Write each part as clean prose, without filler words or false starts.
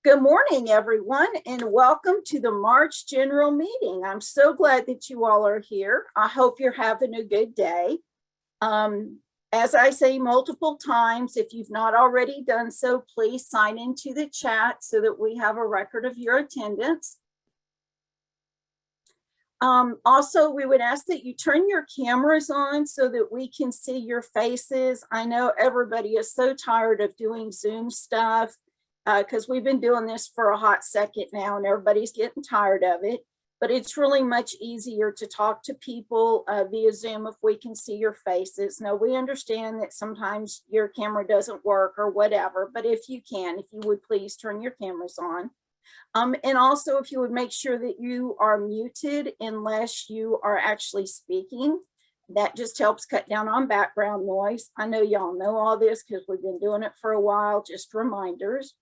Good morning, everyone, and welcome to the March General Meeting. I'm so glad that you all are here. I hope you're having a good day. As I say multiple times, if you've not already done so, please sign into the chat so that we have a record of your attendance. Also, we would ask that you turn your cameras on so that we can see your faces. I know everybody is so tired of doing Zoom stuff because we've been doing this for a hot second now and everybody's getting tired of it. But it's really much easier to talk to people via Zoom if we can see your faces. Now, we understand that sometimes your camera doesn't work or whatever, but if you can, if you would please turn your cameras on. And also, if you would make sure that you are muted unless you are actually speaking, that just helps cut down on background noise. I know y'all know all this because we've been doing it for a while, just reminders.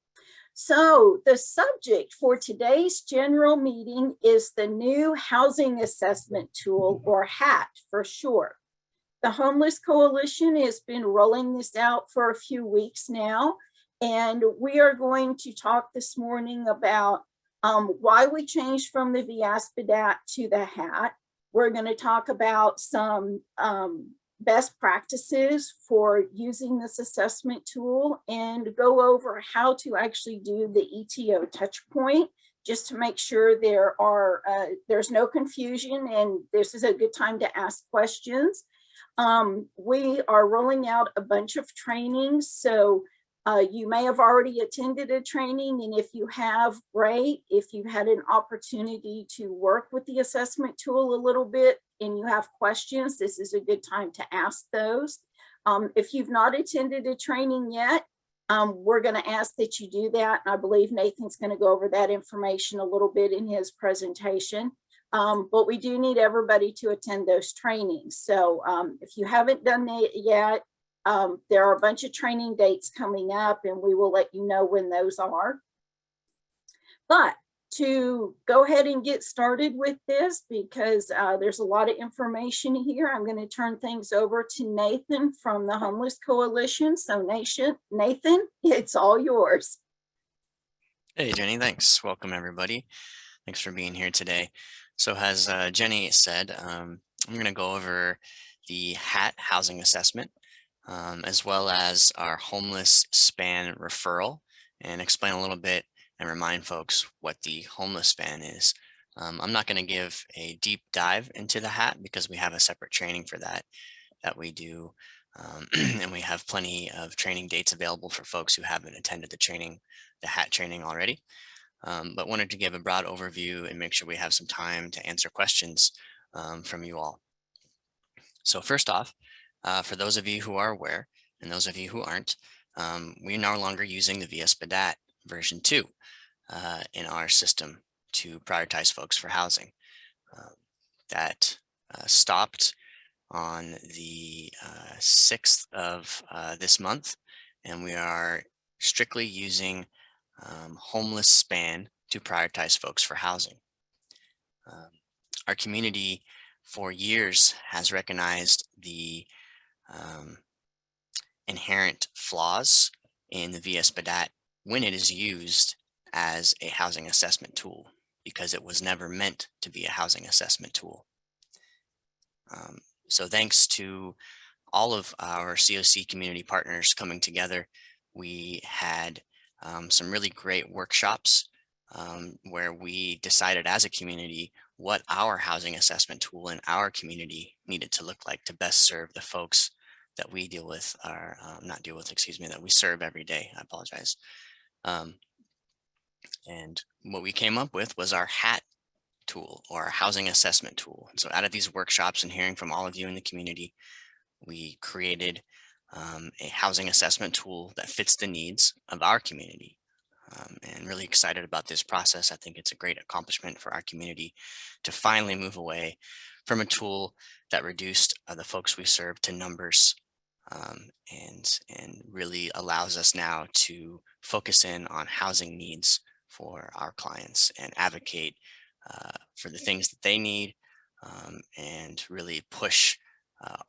So the subject for today's general meeting is the new housing assessment tool, or HAT for short. The Homeless Coalition has been rolling this out for a few weeks now. And we are going to talk this morning about why we changed from the VSBDAT to the HAT. We're going to talk about some best practices for using this assessment tool and go over how to actually do the ETO touch point, just to make sure there's no confusion and this is a good time to ask questions. We are rolling out a bunch of trainings, so you may have already attended a training, and if you have, great. If you had an opportunity to work with the assessment tool a little bit and you have questions, this is a good time to ask those. If you've not attended a training yet, we're going to ask that you do that. And I believe Nathan's going to go over that information a little bit in his presentation. But we do need everybody to attend those trainings. So if you haven't done that yet, there are a bunch of training dates coming up and we will let you know when those are. But to go ahead and get started with this, because there's a lot of information here, I'm going to turn things over to Nathan from the Homeless Coalition. So Nathan, it's all yours. Hey, Jenny, thanks. Welcome, everybody. Thanks for being here today. So as Jenny said, I'm going to go over the HAT housing assessment, as well as our homeless span referral, and explain a little bit and remind folks what the homeless span is. I'm not going to give a deep dive into the HAT because we have a separate training for that we do. And we have plenty of training dates available for folks who haven't attended the HAT training already. But wanted to give a broad overview and make sure we have some time to answer questions from you all. So first off, for those of you who are aware and those of you who aren't, we're no longer using the VSBDAT version 2 in our system to prioritize folks for housing. That stopped on the 6th of this month, and we are strictly using homeless span to prioritize folks for housing. Our community for years has recognized the inherent flaws in the VSBDAT when it is used as a housing assessment tool, because it was never meant to be a housing assessment tool. So thanks to all of our COC community partners coming together, we had some really great workshops where we decided as a community what our housing assessment tool in our community needed to look like to best serve the folks that we deal with, or that we serve every day. I apologize. And what we came up with was our HAT tool, or our housing assessment tool. And so out of these workshops and hearing from all of you in the community, we created a housing assessment tool that fits the needs of our community. And really excited about this process. I think it's a great accomplishment for our community to finally move away from a tool that reduced the folks we serve to numbers, and really allows us now to focus in on housing needs for our clients and advocate for the things that they need, and really push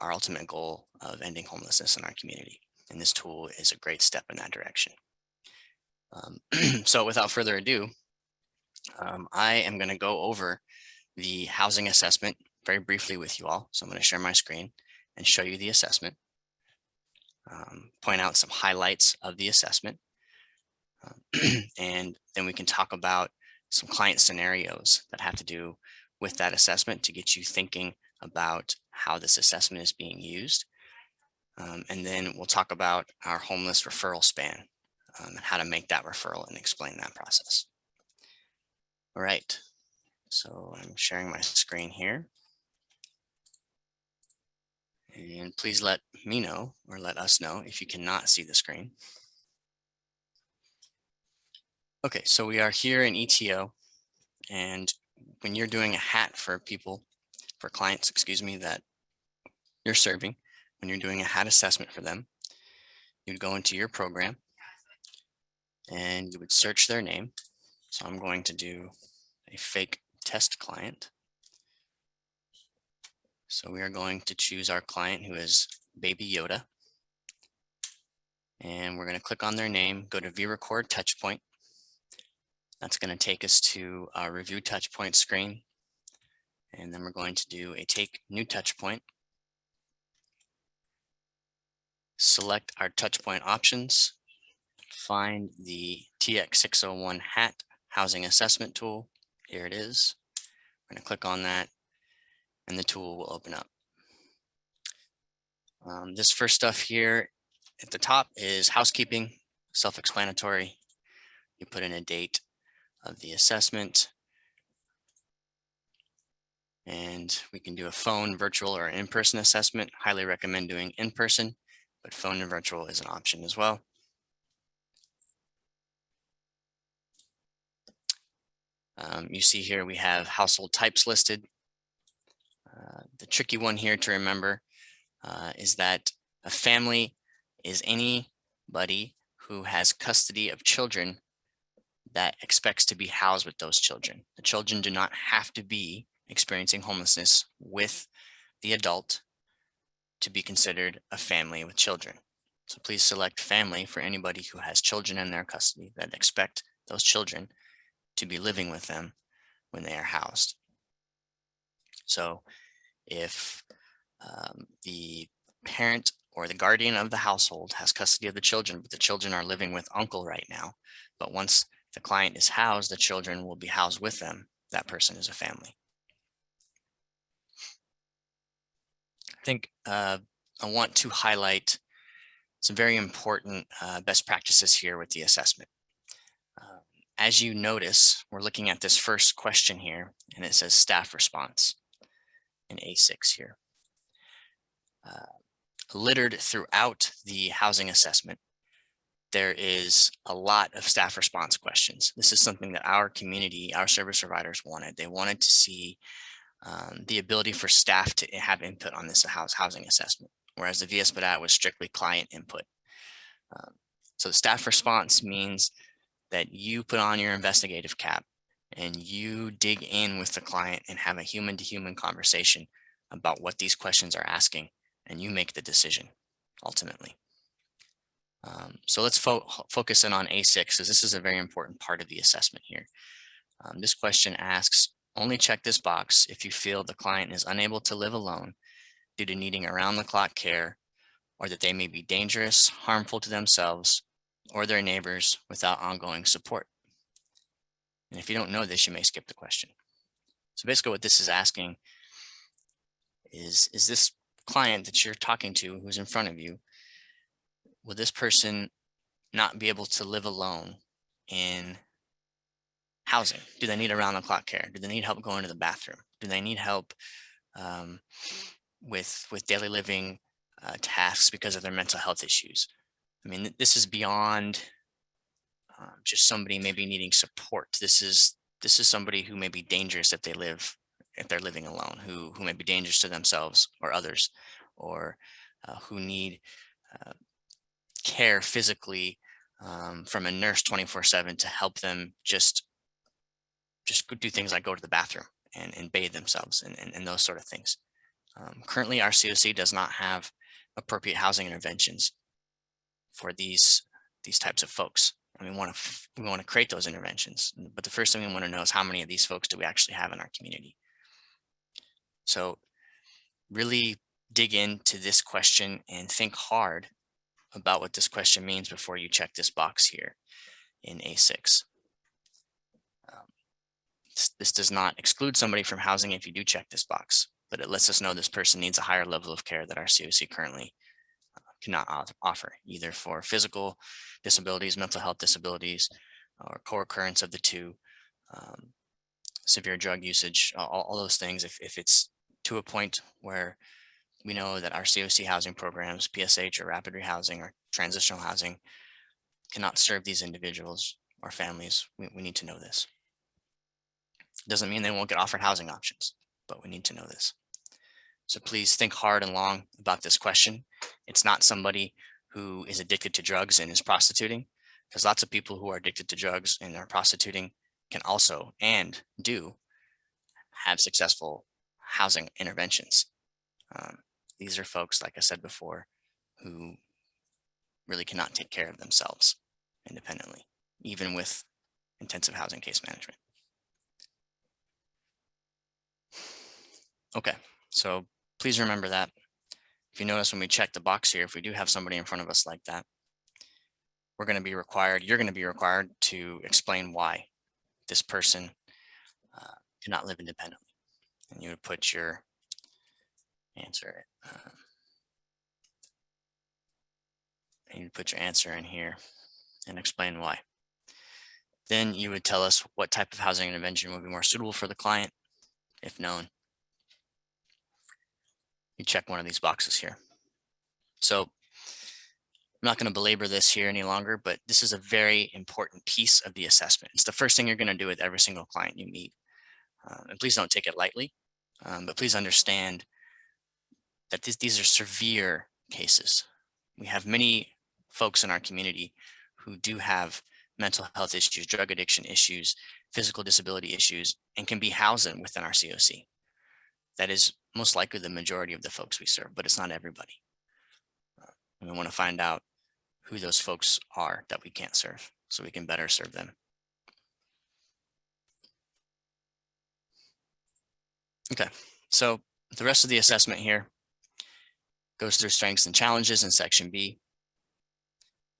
our ultimate goal of ending homelessness in our community. And this tool is a great step in that direction. So without further ado, I am going to go over the housing assessment very briefly with you all. So I'm going to share my screen and show you the assessment, point out some highlights of the assessment, and then we can talk about some client scenarios that have to do with that assessment to get you thinking about how this assessment is being used. And then we'll talk about our homeless referral span and how to make that referral and explain that process. All right, so I'm sharing my screen here. And please let me know or let us know if you cannot see the screen. Okay, so we are here in ETO, and when you're doing a hat for people, for clients, excuse me, that you're serving, when you're doing a hat assessment for them, you'd go into your program and you would search their name. So I'm going to do a fake test client. So we are going to choose our client who is Baby Yoda. And we're going to click on their name, go to View Record Touchpoint. That's going to take us to our Review Touchpoint screen. And then we're going to do a Take New Touchpoint. Select our touchpoint options. Find the TX601 Hat Housing Assessment tool. Here it is. We're going to click on that, and the tool will open up. This first stuff here at the top is housekeeping, self-explanatory. You put in a date of the assessment, and we can do a phone, virtual, or in-person assessment. Highly recommend doing in-person, but phone and virtual is an option as well. You see here we have household types listed. The tricky one here to remember is that a family is anybody who has custody of children that expects to be housed with those children. The children do not have to be experiencing homelessness with the adult to be considered a family with children. So please select family for anybody who has children in their custody that expect those children to be living with them when they are housed. So if the parent or the guardian of the household has custody of the children, but the children are living with uncle right now, but once the client is housed, the children will be housed with them, that person is a family. I think I want to highlight some very important best practices here with the assessment. As you notice, we're looking at this first question here, and it says staff response in A6 here. Littered throughout the housing assessment, there is a lot of staff response questions. This is something that our community, our service providers wanted. They wanted to see the ability for staff to have input on this housing assessment, whereas the VSBDAT was strictly client input. So the staff response means that you put on your investigative cap and you dig in with the client and have a human-to-human conversation about what these questions are asking, and you make the decision ultimately. So let's focus in on A6, because this is a very important part of the assessment here. This question asks, only check this box if you feel the client is unable to live alone due to needing around-the-clock care, or that they may be dangerous, harmful to themselves or their neighbors without ongoing support. And if you don't know this, you may skip the question. So basically what this is asking is this client that you're talking to who's in front of you, will this person not be able to live alone in housing? Do they need around-the-clock care? Do they need help going to the bathroom? Do they need help with daily living tasks because of their mental health issues? I mean, this is beyond just somebody maybe needing support. This is somebody who may be dangerous if they're living alone, who may be dangerous to themselves or others, or who need care physically from a nurse 24/7 to help them just do things like go to the bathroom and bathe themselves and those sort of things. Currently, our COC does not have appropriate housing interventions for these types of folks. and we want to create those interventions. But the first thing we want to know is how many of these folks do we actually have in our community. So really dig into this question and think hard about what this question means before you check this box here in A6. This does not exclude somebody from housing if you do check this box, but it lets us know this person needs a higher level of care that our COC currently cannot offer, either for physical disabilities, mental health disabilities, or co-occurrence of the two, severe drug usage, all those things. If it's to a point where we know that our COC housing programs, PSH or rapid rehousing or transitional housing, cannot serve these individuals or families, we need to know this. Doesn't mean they won't get offered housing options, but we need to know this. So please think hard and long about this question. It's not somebody who is addicted to drugs and is prostituting, because lots of people who are addicted to drugs and are prostituting can also and do have successful housing interventions. These are folks, like I said before, who really cannot take care of themselves independently, even with intensive housing case management. Okay, so please remember that. If you notice when we check the box here, if we do have somebody in front of us like that, you're going to be required to explain why this person cannot live independently. And you would put your answer, in here and explain why. Then you would tell us what type of housing intervention would be more suitable for the client, if known. You check one of these boxes here. So I'm not going to belabor this here any longer, but this is a very important piece of the assessment. It's the first thing you're going to do with every single client you meet. And please don't take it lightly, but please understand that these are severe cases. We have many folks in our community who do have mental health issues, drug addiction issues, physical disability issues, and can be housed within our COC. That is most likely the majority of the folks we serve, but it's not everybody. And we want to find out who those folks are that we can't serve so we can better serve them. Okay, so the rest of the assessment here goes through strengths and challenges in section B.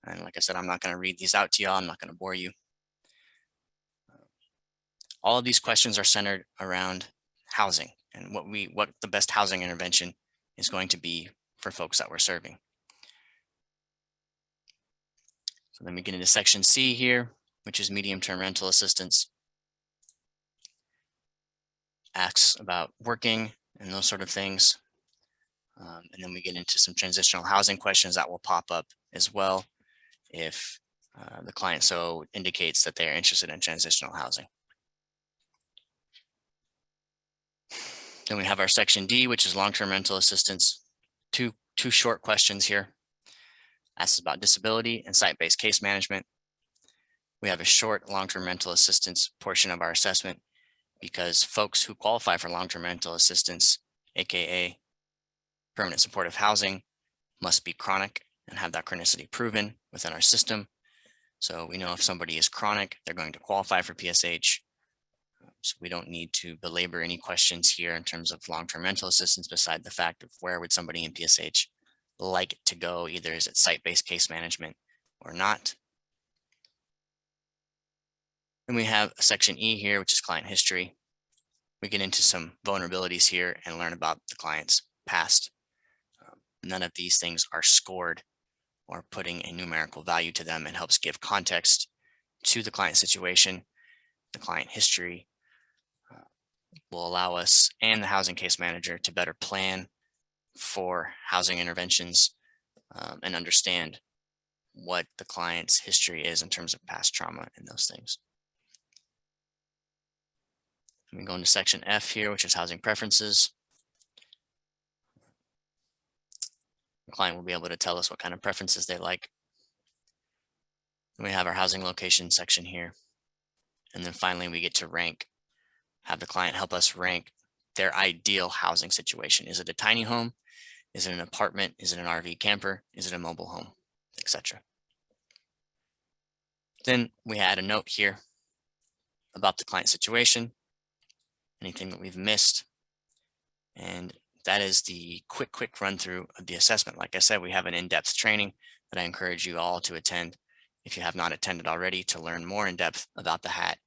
And like I said, I'm not going to read these out to y'all. I'm not going to bore you. All of these questions are centered around housing and what the best housing intervention is going to be for folks that we're serving. So then we get into section C here, which is medium-term rental assistance. Asks about working and those sort of things. And then we get into some transitional housing questions that will pop up as well if the client so indicates that they're interested in transitional housing. Then we have our section D, which is long-term rental assistance. Two short questions here. Asks about disability and site-based case management. We have a short long-term rental assistance portion of our assessment because folks who qualify for long-term rental assistance, AKA permanent supportive housing, must be chronic and have that chronicity proven within our system. So we know if somebody is chronic, they're going to qualify for PSH. So we don't need to belabor any questions here in terms of long-term rental assistance beside the fact of where would somebody in PSH like it to go, either is it site-based case management or not. Then we have section E here, which is client history. We get into some vulnerabilities here and learn about the client's past. None of these things are scored or putting a numerical value to them. It helps give context to the client situation. The client history will allow us and the housing case manager to better plan for housing interventions and understand what the client's history is in terms of past trauma and those things. We go into section F here, which is housing preferences. The client will be able to tell us what kind of preferences they like. And we have our housing location section here. And then finally, we get to rank, have the client help us rank their ideal housing situation. Is it a tiny home? Is it an apartment? Is it an RV camper? Is it a mobile home, etc.? Then we add a note here about the client situation, anything that we've missed. And that is the quick run through of the assessment. Like I said, we have an in-depth training that I encourage you all to attend if you have not attended already, to learn more in depth about the hat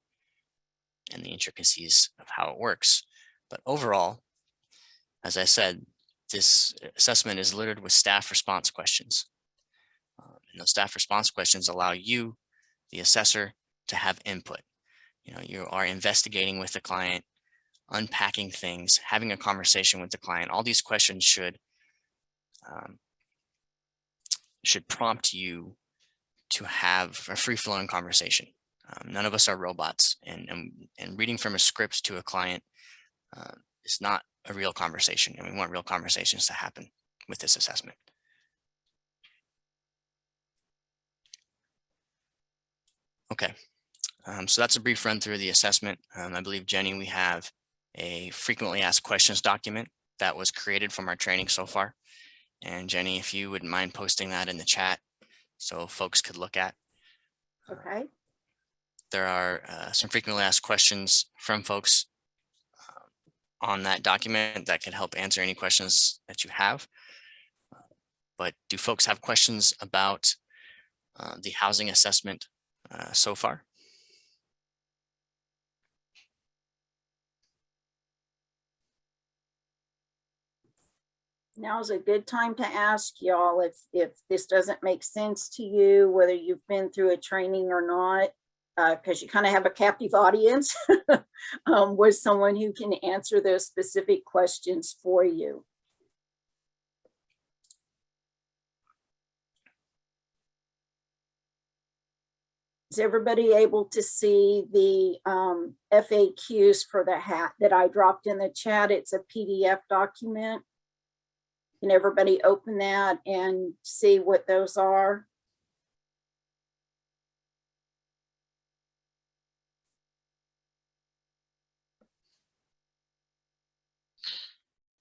and the intricacies of how it works. But overall, as I said, this assessment is littered with staff response questions. And those staff response questions allow you, the assessor, to have input. You are investigating with the client, unpacking things, having a conversation with the client. All these questions should prompt you to have a free-flowing conversation. None of us are robots, and reading from a script to a client is not a real conversation, and we want real conversations to happen with this assessment. Okay, so that's a brief run through the assessment. I believe, Jenny, we have a frequently asked questions document that was created from our training so far. And Jenny, if you wouldn't mind posting that in the chat so folks could look at. Okay. There are some frequently asked questions from folks on that document that can help answer any questions that you have. But do folks have questions about the housing assessment so far? Now's a good time to ask y'all if this doesn't make sense to you, whether you've been through a training or not, because you kind of have a captive audience with someone who can answer those specific questions for you. Is everybody able to see the FAQs for the hat that I dropped in the chat? It's a PDF document. Can everybody open that and see what those are?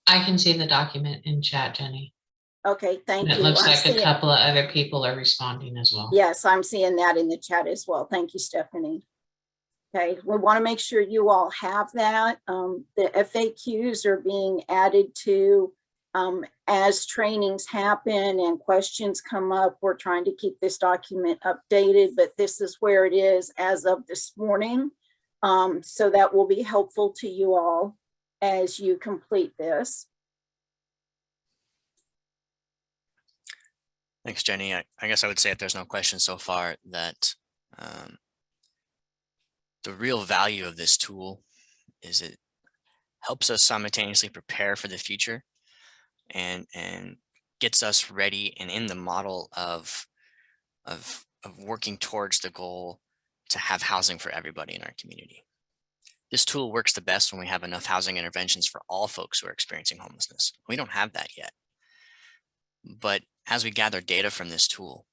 I can see the document in chat, Jenny. Okay, thank you. It looks like a couple of other people are responding as well. Yes, I'm seeing that in the chat as well. Thank you, Stephanie. Okay, we want to make sure you all have that. The FAQs are being added to as trainings happen and questions come up. We're trying to keep this document updated, but this is where it is as of this morning. So that will be helpful to you all as you complete this. Thanks, Jenny. I guess I would say if there's no questions so far, that the real value of this tool is it helps us simultaneously prepare for the future and gets us ready and in the model of working towards the goal to have housing for everybody in our community. This tool works the best when we have enough housing interventions for all folks who are experiencing homelessness. We don't have that yet. But as we gather data from this tool,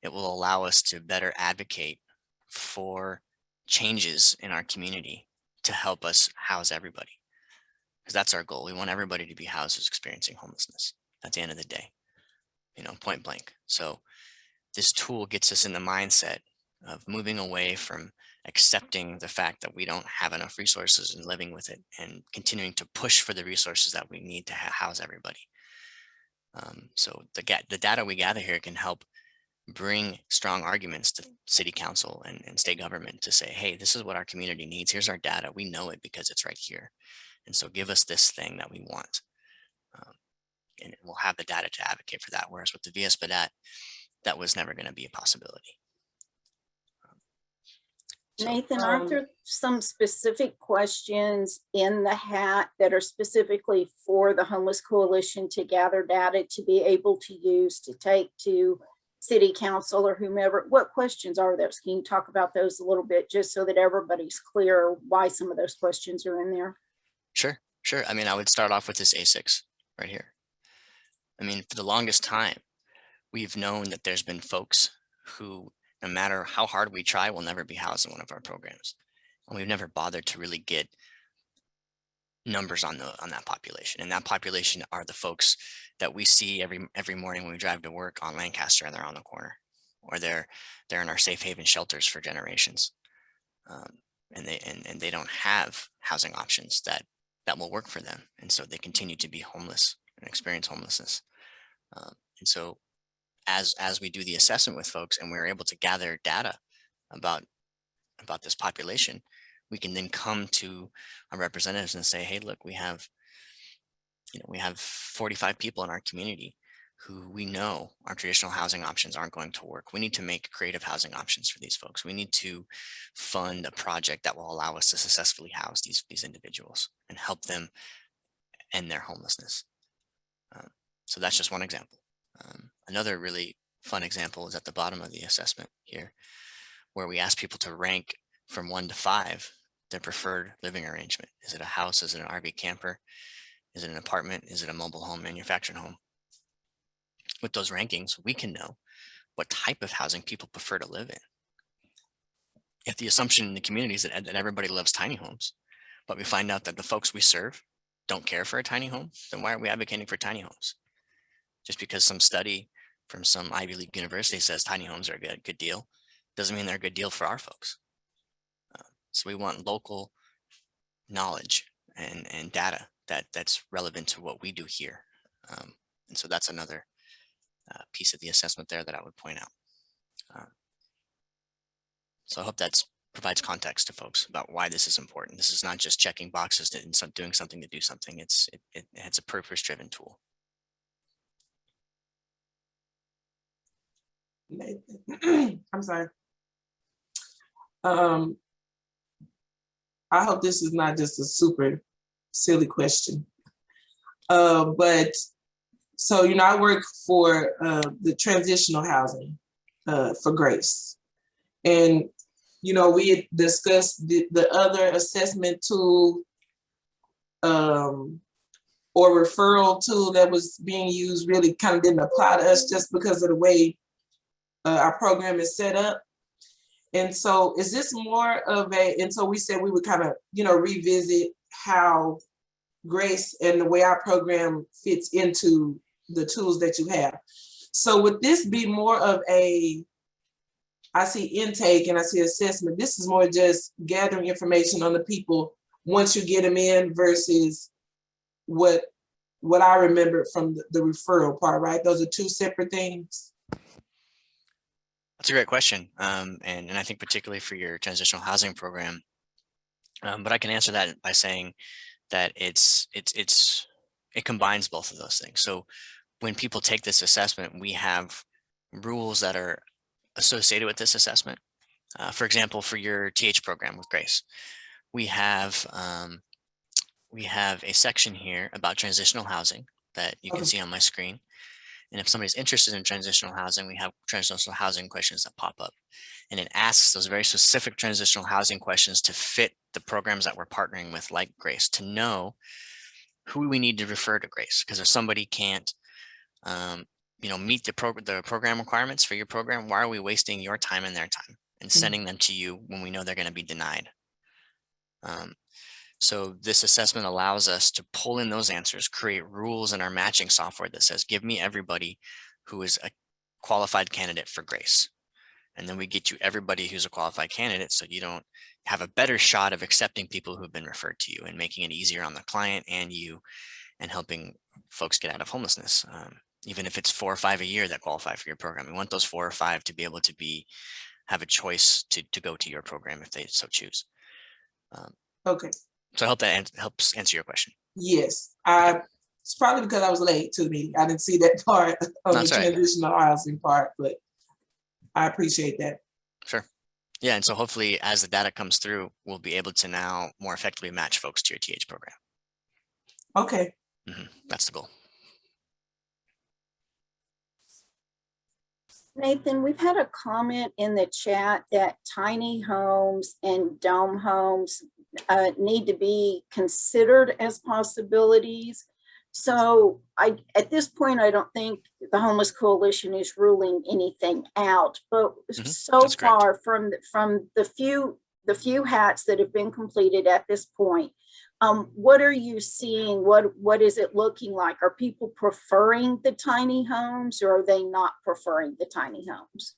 it will allow us to better advocate for changes in our community to help us house everybody. Because that's our goal. We want everybody to be housed who's experiencing homelessness at the end of the day, point blank. So this tool gets us in the mindset of moving away from accepting the fact that we don't have enough resources and living with it, and continuing to push for the resources that we need to house everybody. So the data we gather here can help bring strong arguments to city council and state government to say, hey, this is what our community needs. Here's our data. We know it because it's right here. And so give us this thing that we want. And we'll have the data to advocate for that. Whereas with the VSBDAT, that was never going to be a possibility. Nathan, aren't there some specific questions in the hat that are specifically for the Homeless Coalition to gather data to be able to use to take to city council or whomever? What questions are those? Can you talk about those a little bit just so that everybody's clear why some of those questions are in there? Sure. I mean, I would start off with this A6 right here. I mean, for the longest time, we've known that there's been folks who, no matter how hard we try, will never be housed in one of our programs. And we've never bothered to really get numbers on that population. And that population are the folks that we see every morning when we drive to work on Lancaster and they're on the corner. or they're in our safe haven shelters for generations. And they don't have housing options that will work for them. And so they continue to be homeless and experience homelessness. And so as we do the assessment with folks and we're able to gather data about this population, we can then come to our representatives and say, hey, look, we have 45 people in our community who we know our traditional housing options aren't going to work. We need to make creative housing options for these folks. We need to fund a project that will allow us to successfully house these individuals and help them end their homelessness. So that's just one example. Another really fun example is at the bottom of the assessment here, where we ask people to rank from 1 to 5 their preferred living arrangement. Is it a house? Is it an RV camper? Is it an apartment? Is it a mobile home, manufactured home? With those rankings, we can know what type of housing people prefer to live in. If the assumption in the community is that everybody loves tiny homes, but we find out that the folks we serve don't care for a tiny home, then why are we advocating for tiny homes? Just because some study from some Ivy League university says tiny homes are a good deal, doesn't mean they're a good deal for our folks. So we want local knowledge and data that's relevant to what we do here. And so that's another piece of the assessment there that I would point out. So I hope that provides context to folks about why this is important. This is not just checking boxes and doing something to do something. It's a purpose-driven tool. I'm sorry. I hope this is not just a super silly question. But so, I work for the transitional housing for Grace. And, we had discussed the other assessment tool or referral tool that was being used really kind of didn't apply to us just because of the way our program is set up. And so is this more of and so we said we would kind of, revisit how Grace and the way our program fits into the tools that you have. So would this be more of I see intake and I see assessment. This is more just gathering information on the people once you get them in versus what I remembered from the referral part, right? Those are two separate things. That's a great question. And I think particularly for your transitional housing program, but I can answer that by saying that it combines both of those things. So when people take this assessment, we have rules that are associated with this assessment. For example, for your TH program with Grace, we have a section here about transitional housing that you can see on my screen. And if somebody's interested in transitional housing, we have transitional housing questions that pop up. And it asks those very specific transitional housing questions to fit the programs that we're partnering with, like Grace, to know who we need to refer to Grace. Because if somebody can't meet the program requirements for your program, why are we wasting your time and their time and sending them to you when we know they're going to be denied? So this assessment allows us to pull in those answers, create rules in our matching software that says, give me everybody who is a qualified candidate for Grace. And then we get you everybody who's a qualified candidate, so you don't have a better shot of accepting people who've been referred to you and making it easier on the client and you and helping folks get out of homelessness. Even if it's 4 or 5 a year that qualify for your program, we want those 4 or 5 to be able to have a choice to go to your program if they so choose. Okay. So I hope that helps answer your question. Yes, it's probably because I was late to the meeting. I didn't see that part on the transitional housing part, but I appreciate that. Sure. Yeah, and so hopefully as the data comes through, we'll be able to now more effectively match folks to your TH program. Okay. That's the goal. Nathan, we've had a comment in the chat that tiny homes and dome homes need to be considered as possibilities. So at this point, I don't think the Homeless Coalition is ruling anything out, but so far from the few hats that have been completed at this point, what are you seeing? What is it looking like? Are people preferring the tiny homes or are they not preferring the tiny homes?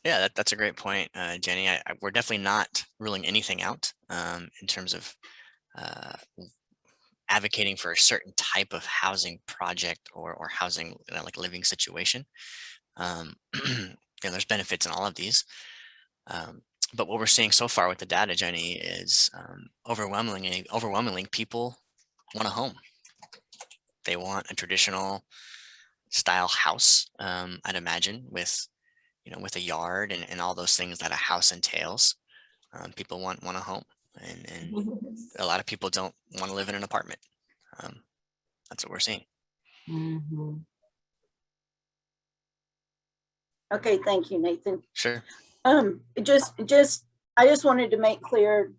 Yeah, that's a great point, Jenny. We're definitely not ruling anything out in terms of uh, advocating for a certain type of housing project or housing like living situation. There's benefits in all of these. Um, but what we're seeing so far with the data, Jenny, is overwhelmingly people want a home. They want a traditional style house, I'd imagine, with with a yard and all those things that a house entails. People want a home, and a lot of people don't want to live in an apartment. That's what we're seeing. Mhm. Okay, thank you, Nathan. Sure. I just wanted to make clear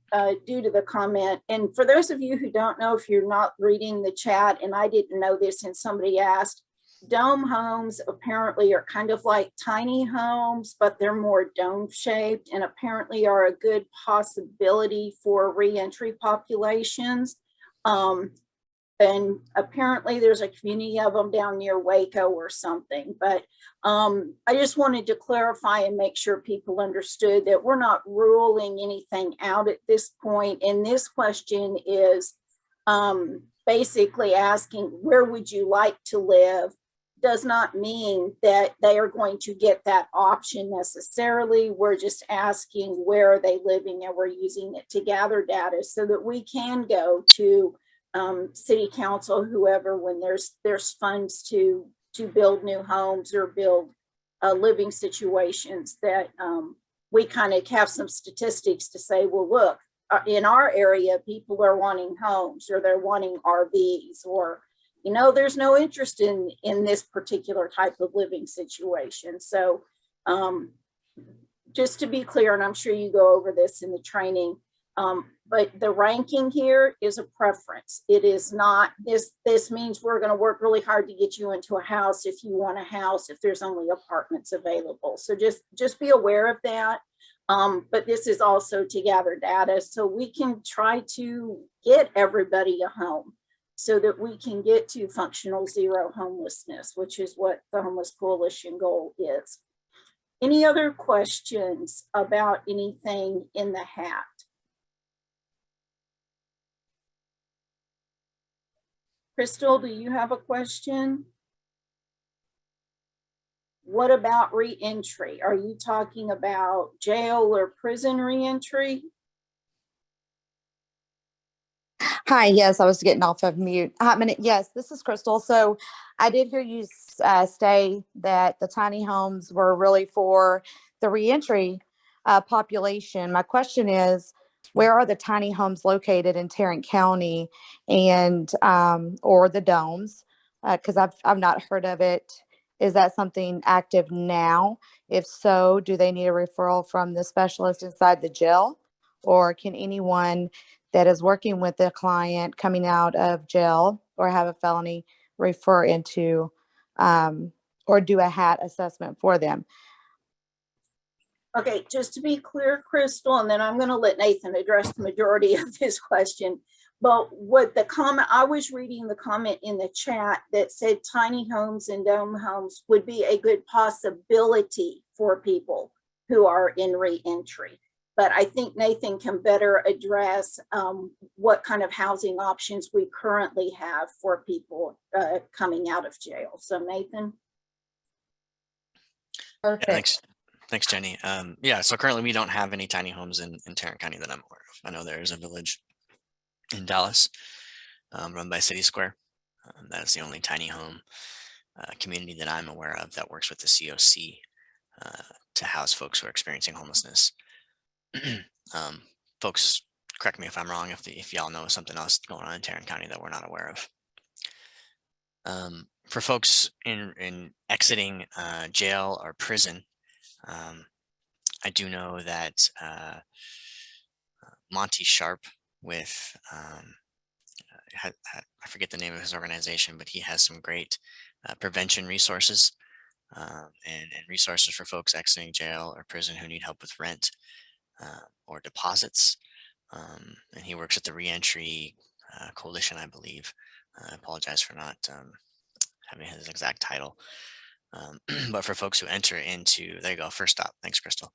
due to the comment, and for those of you who don't know, if you're not reading the chat, and I didn't know this and somebody asked, dome homes apparently are kind of like tiny homes, but they're more dome shaped and apparently are a good possibility for reentry populations. And apparently there's a community of them down near Waco or something. But I just wanted to clarify and make sure people understood that we're not ruling anything out at this point. And this question is basically asking, where would you like to live? Does not mean that they are going to get that option necessarily. We're just asking where are they living, and we're using it to gather data so that we can go to city council, whoever, when there's funds to build new homes or build living situations, that we kind of have some statistics to say, well, look, in our area, people are wanting homes, or they're wanting RVs, or there's no interest in this particular type of living situation. So just to be clear, and I'm sure you go over this in the training, but the ranking here is a preference. It is not, this means we're going to work really hard to get you into a house if you want a house, if there's only apartments available. So just be aware of that. But this is also to gather data so we can try to get everybody a home so that we can get to functional zero homelessness, which is what the Homeless Coalition goal is. Any other questions about anything in the hat? Crystal, do you have a question? What about reentry? Are you talking about jail or prison reentry? Hi, yes, I was getting off of mute. Hot minute. Yes, this is Crystal. So I did hear you say that the tiny homes were really for the reentry population. My question is, where are the tiny homes located in Tarrant County and or the domes? Because I've not heard of it. Is that something active now? If so, do they need a referral from the specialist inside the jail, or can anyone that is working with the client coming out of jail or have a felony refer into or do a HAT assessment for them? Okay, just to be clear, Crystal, and then I'm going to let Nathan address the majority of this question. But what the comment, I was reading the comment in the chat that said tiny homes and dome homes would be a good possibility for people who are in reentry. But I think Nathan can better address what kind of housing options we currently have for people coming out of jail. So Nathan. Perfect. Yeah, thanks, Jenny. Yeah, so currently we don't have any tiny homes in Tarrant County that I'm aware of. I know there's a village in Dallas run by City Square. That is the only tiny home community that I'm aware of that works with the COC to house folks who are experiencing homelessness. Folks, correct me if I'm wrong, if y'all know something else going on in Tarrant County that we're not aware of. For folks in exiting jail or prison, I do know that Monty Sharp with I forget the name of his organization, but he has some great prevention resources and resources for folks exiting jail or prison who need help with rent or deposits. And he works at the Reentry Coalition, I believe. I apologize for not having his exact title. But for folks who enter into, there you go, first stop. Thanks, Crystal.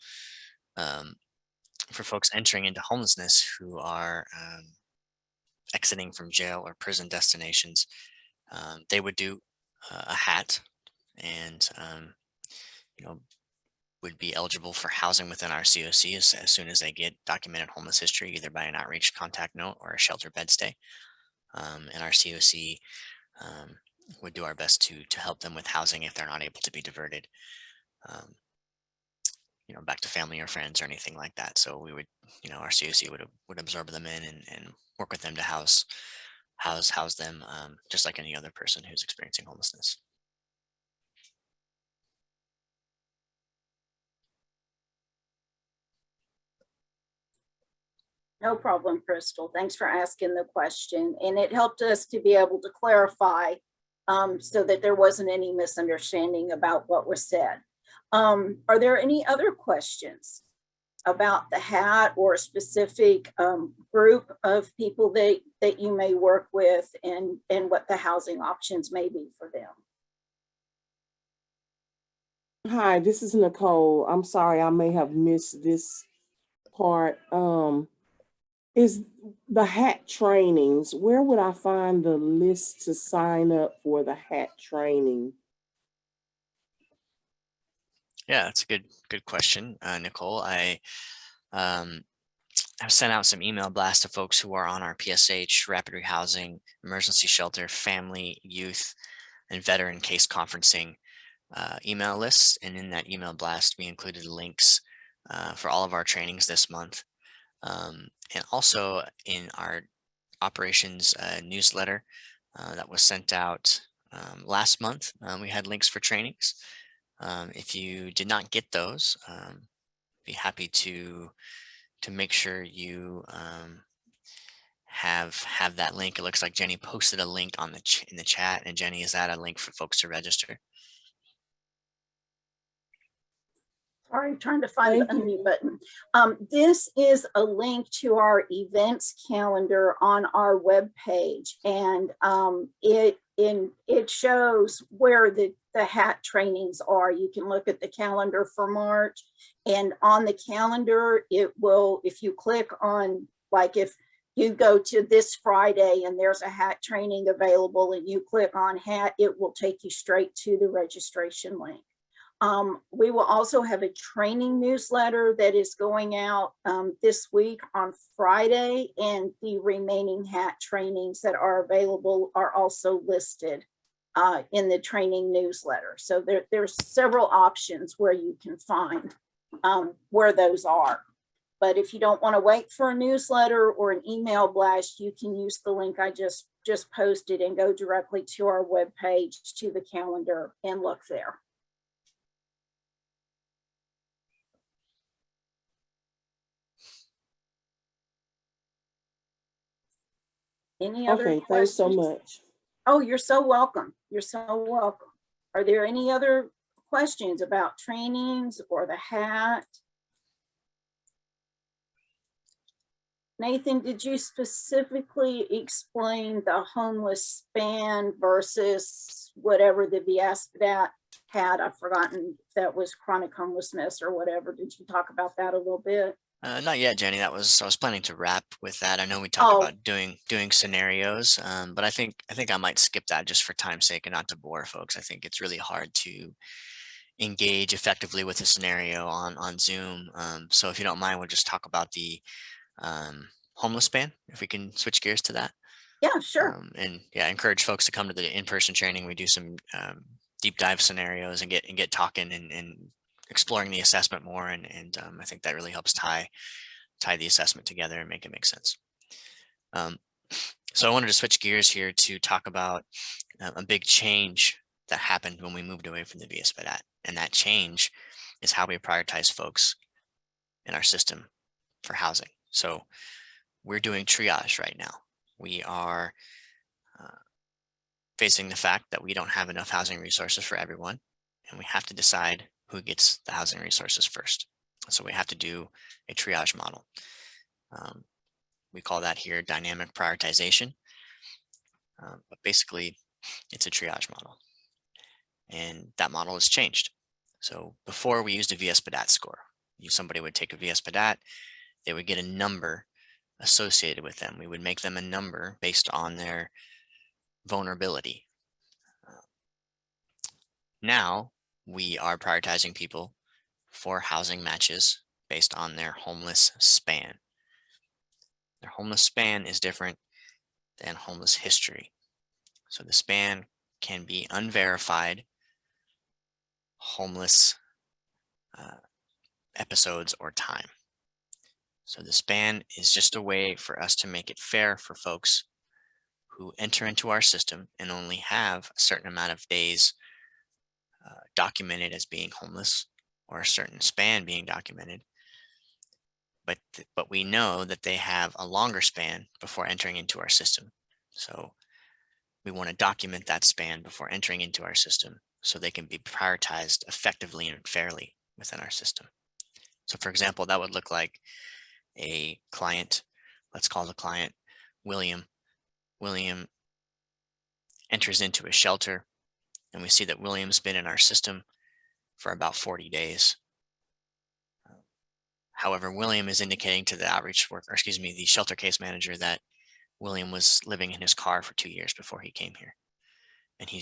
For folks entering into homelessness who are exiting from jail or prison destinations, they would do a hat and would be eligible for housing within our COC as soon as they get documented homeless history, either by an outreach contact note or a shelter bed stay. And our COC would do our best to help them with housing if they're not able to be diverted, back to family or friends or anything like that. So we would, our COC would absorb them in and work with them to house them, just like any other person who's experiencing homelessness. No problem, Crystal. Thanks for asking the question. And it helped us to be able to clarify so that there wasn't any misunderstanding about what was said. Are there any other questions about the hat or a specific group of people that you may work with and what the housing options may be for them? Hi, this is Nicole. I'm sorry, I may have missed this part. Is the hat trainings, where would I find the list to sign up for the hat training? Yeah, that's a good question, Nicole. I have sent out some email blasts to folks who are on our PSH, rapid rehousing, emergency shelter, family, youth, and veteran case conferencing email lists. And in that email blast, we included links for all of our trainings this month. And also in our operations newsletter that was sent out last month, we had links for trainings. If you did not get those, be happy to make sure you have that link. It looks like Jenny posted a link on in the chat. And Jenny, is that a link for folks to register? Sorry, trying to find the unmute button. This is a link to our events calendar on our webpage, and it shows where the hat trainings are. You can look at the calendar for March, and on the calendar, it will, if you click on, like if you go to this Friday and there's a hat training available and you click on hat, it will take you straight to the registration link. We will also have a training newsletter that is going out this week on Friday, and the remaining hat trainings that are available are also listed in the training newsletter. So there's several options where you can find where those are. But if you don't want to wait for a newsletter or an email blast, you can use the link I just posted and go directly to our webpage, to the calendar, and look there. Any other Okay, thanks so questions? much. Oh, you're so welcome. You're so welcome. Are there any other questions about trainings or the hat? Nathan, did you specifically explain the homeless span versus whatever the VSPAT had? I've forgotten if that was chronic homelessness or whatever. Did you talk about that a little bit? Not yet, Jenny. I was planning to wrap with that. I know we talked about doing scenarios, but I think I might skip that just for time's sake and not to bore folks. I think it's really hard to engage effectively with a scenario on Zoom. So if you don't mind, we'll just talk about the homeless ban, if we can switch gears to that. Yeah, sure. And yeah, I encourage folks to come to the in-person training. We do some deep dive scenarios and get talking and exploring the assessment more, and I think that really helps tie the assessment together and make it make sense. So I wanted to switch gears here to talk about a big change that happened when we moved away from the VSPAT, and that change is how we prioritize folks in our system for housing. So we're doing triage right now. We are facing the fact that we don't have enough housing resources for everyone, and we have to decide who gets the housing resources first. So we have to do a triage model. We call that here dynamic prioritization, but basically it's a triage model. and that model has changed. So before we used a VS-PDAT score. Somebody would take a VS-PDAT, they would get a number associated with them. We would make them a number based on their vulnerability. Now we are prioritizing people for housing matches based on their homeless span. Their homeless span is different than homeless history. So the span can be unverified homeless episodes or time. So the span is just a way for us to make it fair for folks who enter into our system and only have a certain amount of days documented as being homeless, or a certain span being documented. But we know that they have a longer span before entering into our system. So we want to document that span before entering into our system so they can be prioritized effectively and fairly within our system. So for example, that would look like a client, let's call the client William. William enters into a shelter, and we see that William's been in our system for about 40 days. However, William is indicating to the outreach worker, excuse me, the shelter case manager, that William was living in his car for 2 years before he came here. And he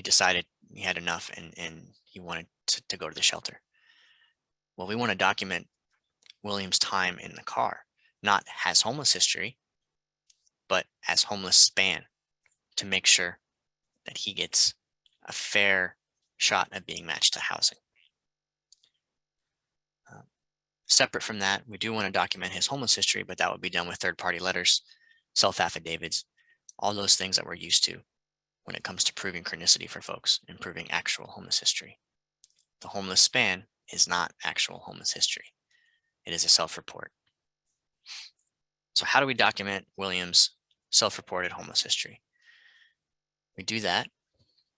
decided he had enough and he wanted to go to the shelter. Well, we want to document William's time in the car, not as homeless history, but as homeless span, to make sure that he gets a fair shot at being matched to housing. Separate from that, we do want to document his homeless history, but that would be done with third-party letters, self-affidavits, all those things that we're used to when it comes to proving chronicity for folks and proving actual homeless history. The homeless span is not actual homeless history. It is a self-report. So how do we document William's self-reported homeless history? We do that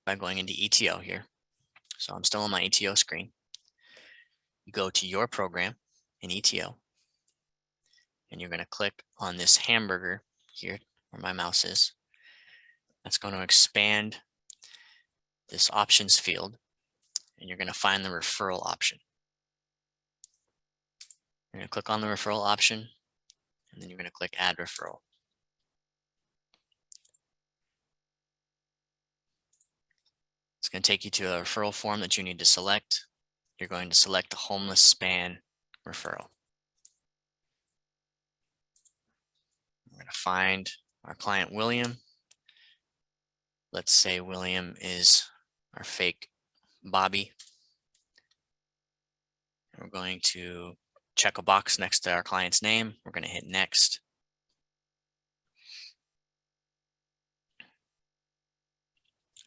by going into ETO here. So I'm still on my ETO screen. You go to your program in ETO, and you're going to click on this hamburger here where my mouse is. That's going to expand this options field, and you're going to find the referral option. You're going to click on the referral option, and then you're going to click add referral. It's going to take you to a referral form that you need to select. You're going to select the homeless span referral. We're going to find our client William. Let's say William is our fake Bobby. And we're going to check a box next to our client's name. We're going to hit next.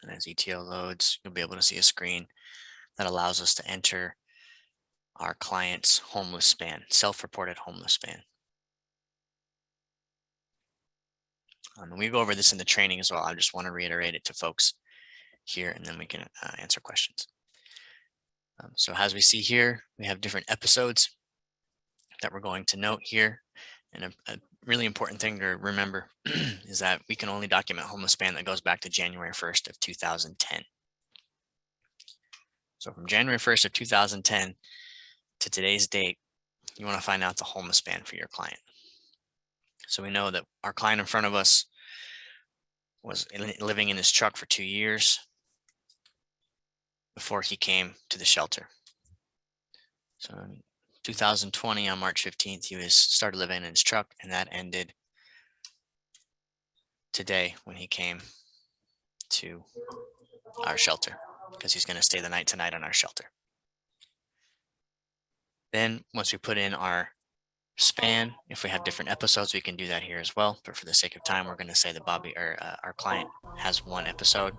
And as ETL loads, you'll be able to see a screen that allows us to enter our client's homeless span, self-reported homeless span. We go over this in the training as well. I just want to reiterate it to folks here, and then we can answer questions. So as we see here, we have different episodes that we're going to note here. And a really important thing to remember is that we can only document homeless span that goes back to January 1st of 2010. So from January 1st of 2010 to today's date, you want to find out the homeless span for your client. So we know that our client in front of us was living in his truck for 2 years before he came to the shelter. So in 2020 on March 15th, he started living in his truck, and that ended today when he came to our shelter, because he's going to stay the night tonight on our shelter. Then once we put in our span, if we have different episodes, we can do that here as well. But for the sake of time, we're going to say that Bobby, or our client, has 1 episode.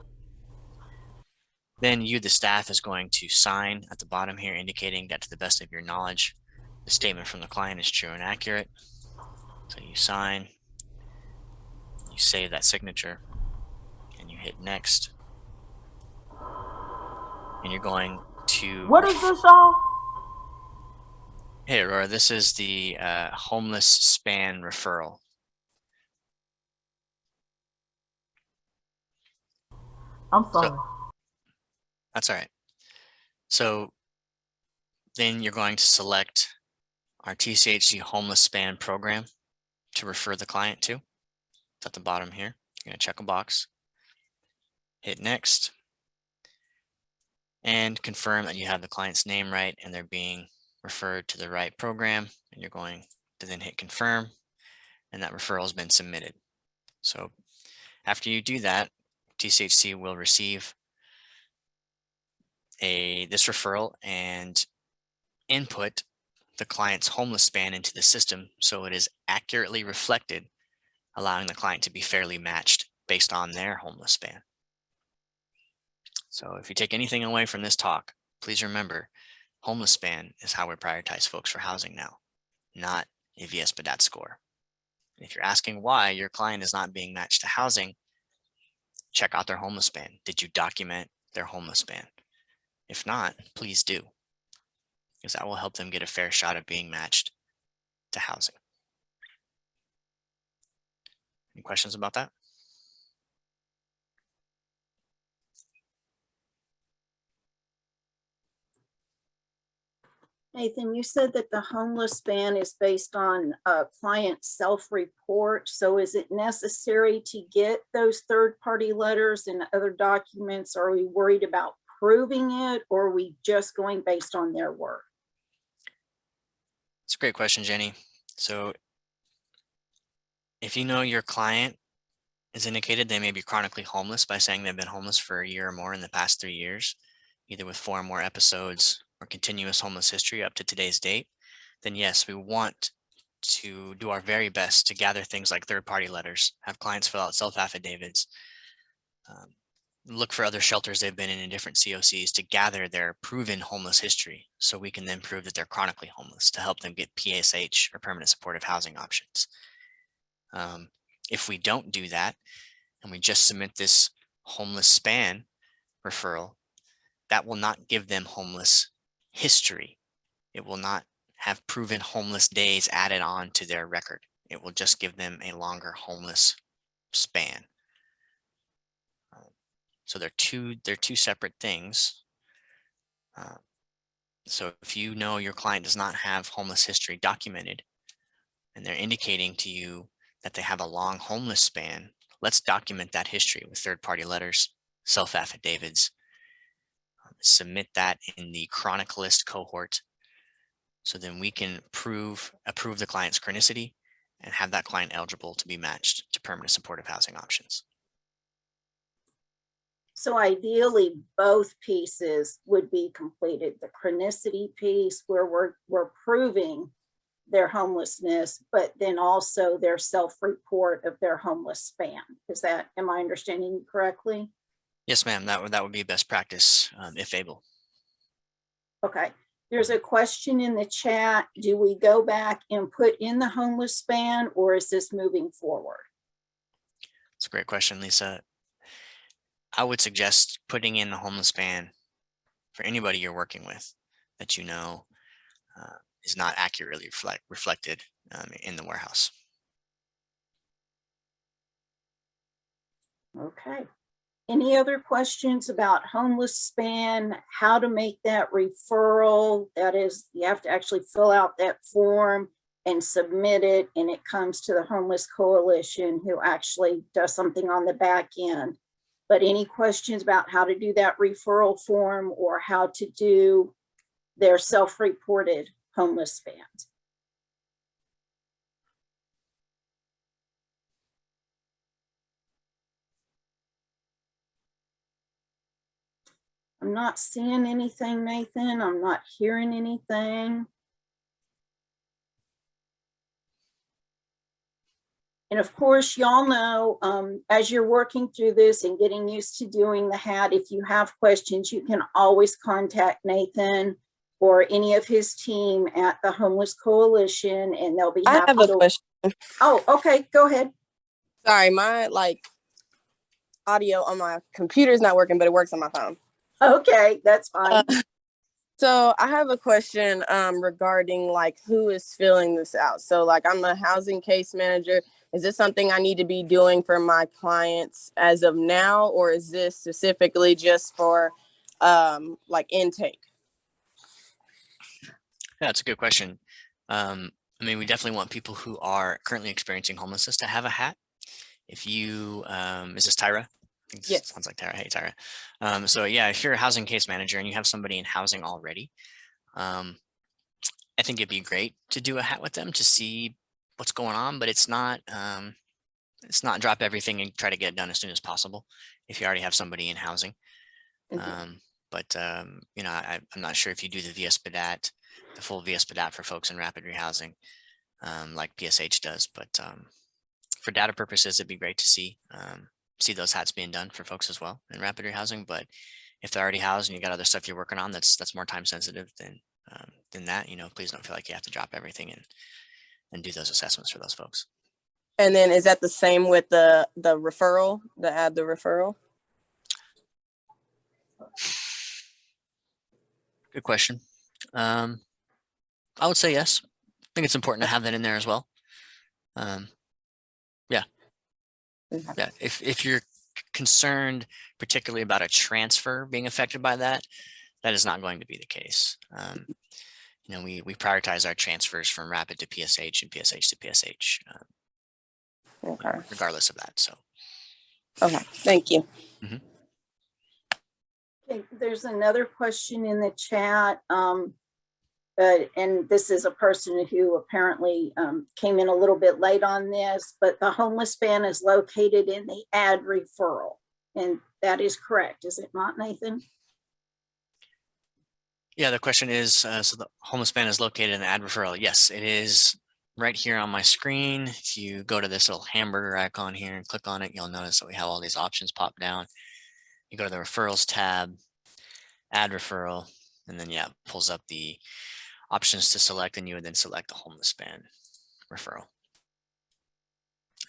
Then you, the staff, is going to sign at the bottom here, indicating that to the best of your knowledge, the statement from the client is true and accurate. So you sign, you save that signature, and you hit next. And you're going to... What is this, y'all? Hey, Aurora, this is the homeless span referral. I'm sorry. That's all right. So then you're going to select our TCHC homeless span program to refer the client to. It's at the bottom here. You're going to check a box, hit next, and confirm that you have the client's name right and they're being referred to the right program. And you're going to then hit confirm, and that referral has been submitted. So after you do that, TCHC will receive this referral and input the client's homeless span into the system so it is accurately reflected, allowing the client to be fairly matched based on their homeless span. So if you take anything away from this talk, please remember homeless span is how we prioritize folks for housing now, not a VS-BDAT score. If you're asking why your client is not being matched to housing, check out their homeless span. Did you document their homeless span? If not, please do, because that will help them get a fair shot of being matched to housing. Any questions about that? Nathan, you said that the homeless span is based on a client self-report. So is it necessary to get those third-party letters and other documents? Are we worried about proving it, or are we just going based on their work? It's a great question, Jenny. So if you know your client is indicated they may be chronically homeless by saying they've been homeless for a year or more in the past 3 years, either with 4 or more episodes or continuous homeless history up to today's date, then yes, we want to do our very best to gather things like third-party letters, have clients fill out self-affidavits, look for other shelters they've been in different COCs to gather their proven homeless history so we can then prove that they're chronically homeless to help them get PSH or permanent supportive housing options. If we don't do that and we just submit this homeless span referral, that will not give them homeless history. It will not have proven homeless days added on to their record. It will just give them a longer homeless span. So they're two separate things. So if you know your client does not have homeless history documented and they're indicating to you that they have a long homeless span, let's document that history with third-party letters, self-affidavits, submit that in the chronic list cohort. So then we can approve the client's chronicity and have that client eligible to be matched to permanent supportive housing options. So ideally, both pieces would be completed. The chronicity piece where we're proving their homelessness, but then also their self-report of their homeless span. Am I understanding you correctly? Yes, ma'am. That would be best practice if able. Okay. There's a question in the chat. Do we go back and put in the homeless span, or is this moving forward? It's a great question, Lisa. I would suggest putting in the homeless span for anybody you're working with that you know is not accurately reflected in the warehouse. Okay. Any other questions about homeless span, how to make that referral? That is, you have to actually fill out that form and submit it, and it comes to the Homeless Coalition, who actually does something on the back end. But any questions about how to do that referral form or how to do their self-reported homeless spans? I'm not seeing anything, Nathan. I'm not hearing anything. And of course, y'all know, as you're working through this and getting used to doing the HAT, if you have questions, you can always contact Nathan or any of his team at the Homeless Coalition, and they'll be happy to. I have a question. Oh, okay, go ahead. Sorry, my audio on my computer is not working, but it works on my phone. Okay, that's fine. So I have a question regarding who is filling this out. So I'm a housing case manager. Is this something I need to be doing for my clients as of now, or is this specifically just for like intake? Yeah, that's a good question. I mean, we definitely want people who are currently experiencing homelessness to have a hat. If you, is this Tyra? I think this Yes. sounds like Tyra. Hey, Tyra. So yeah, if you're a housing case manager and you have somebody in housing already, I think it'd be great to do a hat with them to see what's going on, but it's not drop everything and try to get it done as soon as possible if you already have somebody in housing. But you know, I'm not sure if you do the VSPDAT, the full VSPDAT for folks in rapid rehousing, like PSH does. But for data purposes, it'd be great to see those hats being done for folks as well in rapid rehousing. But if they're already housed and you got other stuff you're working on that's more time sensitive than that, you know, please don't feel like you have to drop everything and do those assessments for those folks. And then is that the same with the referral, add the referral? Good question. I would say yes. I think it's important to have that in there as well. Yeah. Yeah. If you're concerned particularly about a transfer being affected by that, that is not going to be the case. You know, we prioritize our transfers from rapid to PSH and PSH to PSH, Okay. regardless of that. So. Okay. Thank you. Mm-hmm. Okay, there's another question in the chat. And this is a person who apparently came in a little bit late on this, but the homeless van is located in the ad referral. And that is correct, is it not, Nathan? Yeah, the question is, so the homeless van is located in the ad referral. Yes, it is right here on my screen. If you go to this little hamburger icon here and click on it, you'll notice that we have all these options pop down. You go to the referrals tab, add referral, and then yeah, it pulls up the options to select, and you would then select the homeless van referral.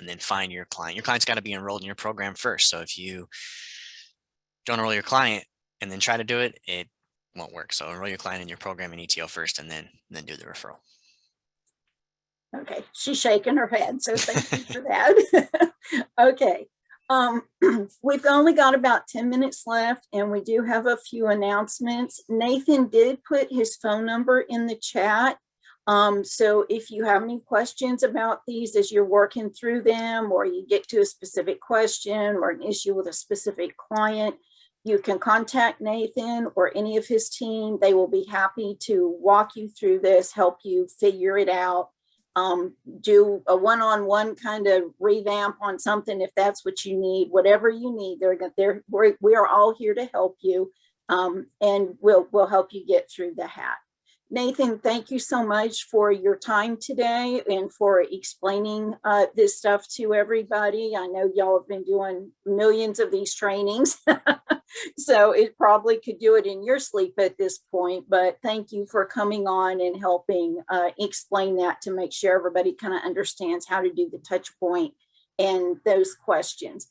And then find your client. Your client's got to be enrolled in your program first. So if you don't enroll your client and then try to do it, it won't work. So enroll your client in your program in ETO first and then do the referral. Okay, she's shaking her head, so thank you for that. Okay, we've only got about 10 minutes left and we do have a few announcements. Nathan did put his phone number in the chat. So if you have any questions about these as you're working through them, or you get to a specific question or an issue with a specific client, you can contact Nathan or any of his team. They will be happy to walk you through this, help you figure it out. Do a one-on-one kind of revamp on something if that's what you need. Whatever you need, we are all here to help you, and we'll help you get through the hat. Nathan, thank you so much for your time today and for explaining this stuff to everybody. I know y'all have been doing millions of these trainings, so it probably could do it in your sleep at this point, but thank you for coming on and helping explain that to make sure everybody kind of understands how to do the touch point and those questions.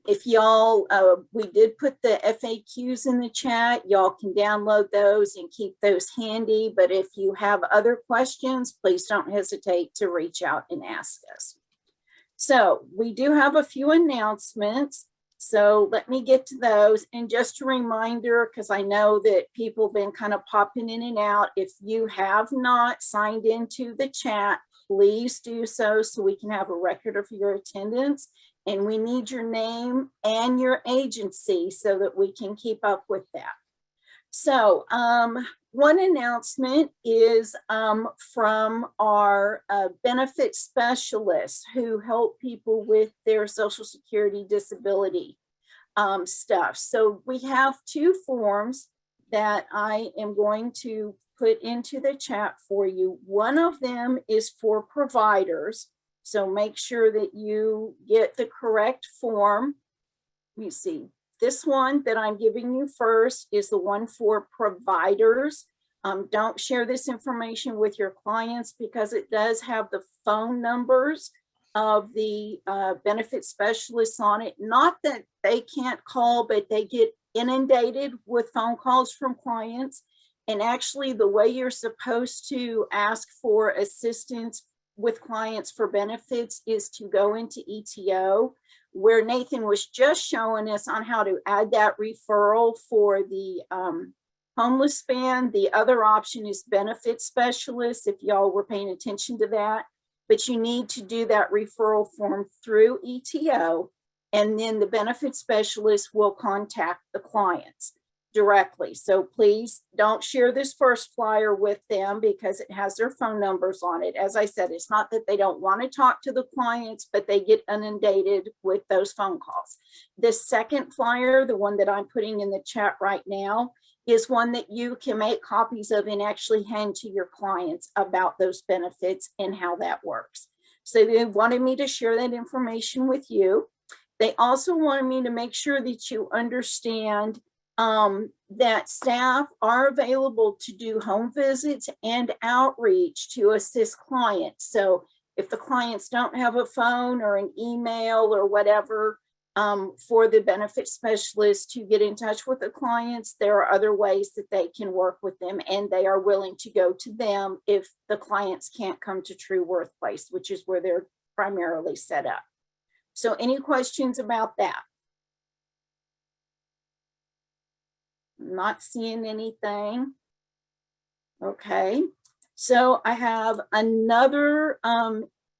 If y'all, we did put the FAQs in the chat, y'all can download those and keep those handy. But if you have other questions, please don't hesitate to reach out and ask us. So we do have a few announcements. So let me get to those. And just a reminder, because I know that people have been kind of popping in and out, if you have not signed into the chat, please do so we can have a record of your attendance. And we need your name and your agency so that we can keep up with that. So one announcement is from our benefit specialists who help people with their Social Security disability stuff. So we have two forms that I am going to put into the chat for you. One of them is for providers. So make sure that you get the correct form. You see, this one that I'm giving you first is the one for providers. Don't share this information with your clients because it does have the phone numbers of the benefit specialists on it. Not that they can't call, but they get inundated with phone calls from clients. And actually the way you're supposed to ask for assistance with clients for benefits is to go into ETO, where Nathan was just showing us on how to add that referral for the homeless band. The other option is benefit specialist, if y'all were paying attention to that. But you need to do that referral form through ETO, and then the benefit specialist will contact the clients directly. So please don't share this first flyer with them because it has their phone numbers on it. As I said, it's not that they don't want to talk to the clients, but they get inundated with those phone calls. The second flyer, the one that I'm putting in the chat right now, is one that you can make copies of and actually hand to your clients about those benefits and how that works. So they wanted me to share that information with you. They also wanted me to make sure that you understand that staff are available to do home visits and outreach to assist clients. So if the clients don't have a phone or an email or whatever, for the benefit specialist to get in touch with the clients, there are other ways that they can work with them, and they are willing to go to them if the clients can't come to True Worth Place, which is where they're primarily set up. So any questions about that? Not seeing anything. Okay, so I have another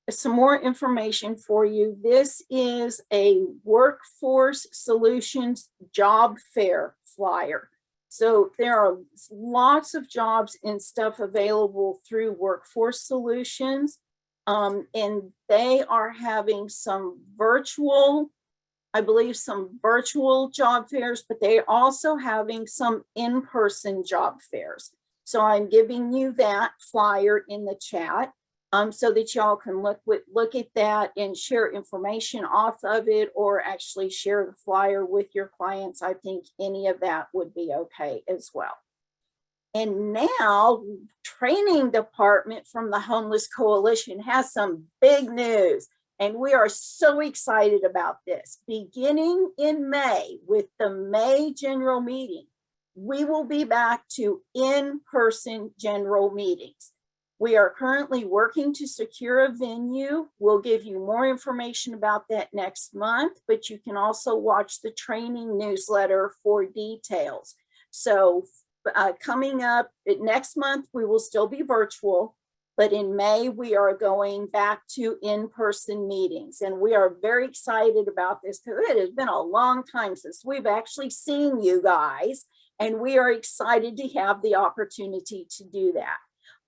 some more information for you. This is a Workforce Solutions job fair flyer. So there are lots of jobs and stuff available through Workforce Solutions, and they are having some virtual, I believe some virtual job fairs, but they're also having some in-person job fairs. So I'm giving you that flyer in the chat so that y'all can look at that and share information off of it, or actually share the flyer with your clients. I think any of that would be okay as well. And now, training department from the Homeless Coalition has some big news. And we are so excited about this. Beginning in May, with the May general meeting, we will be back to in-person general meetings. We are currently working to secure a venue. We'll give you more information about that next month, but you can also watch the training newsletter for details. So coming up next month, we will still be virtual. But in May, we are going back to in-person meetings. And we are very excited about this because it has been a long time since we've actually seen you guys. And we are excited to have the opportunity to do that.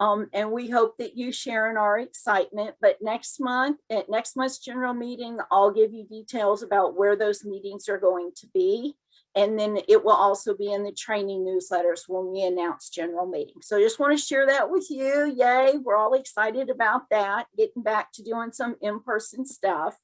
And we hope that you share in our excitement. But next month, at next month's general meeting, I'll give you details about where those meetings are going to be. And then it will also be in the training newsletters when we announce general meetings. So I just want to share that with you. Yay, we're all excited about that, getting back to doing some in-person stuff.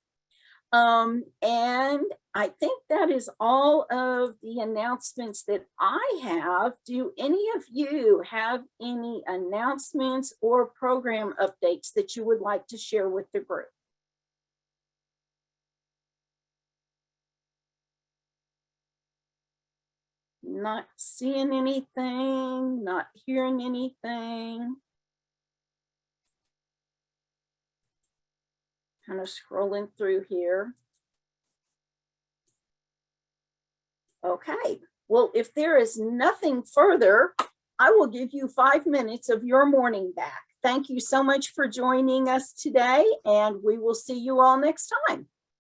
And I think that is all of the announcements that I have. Do any of you have any announcements or program updates that you would like to share with the group? Not seeing anything, not hearing anything. Kind of scrolling through here. Okay, well, if there is nothing further, I will give you 5 minutes of your morning back. Thank you so much for joining us today, and we will see you all next time.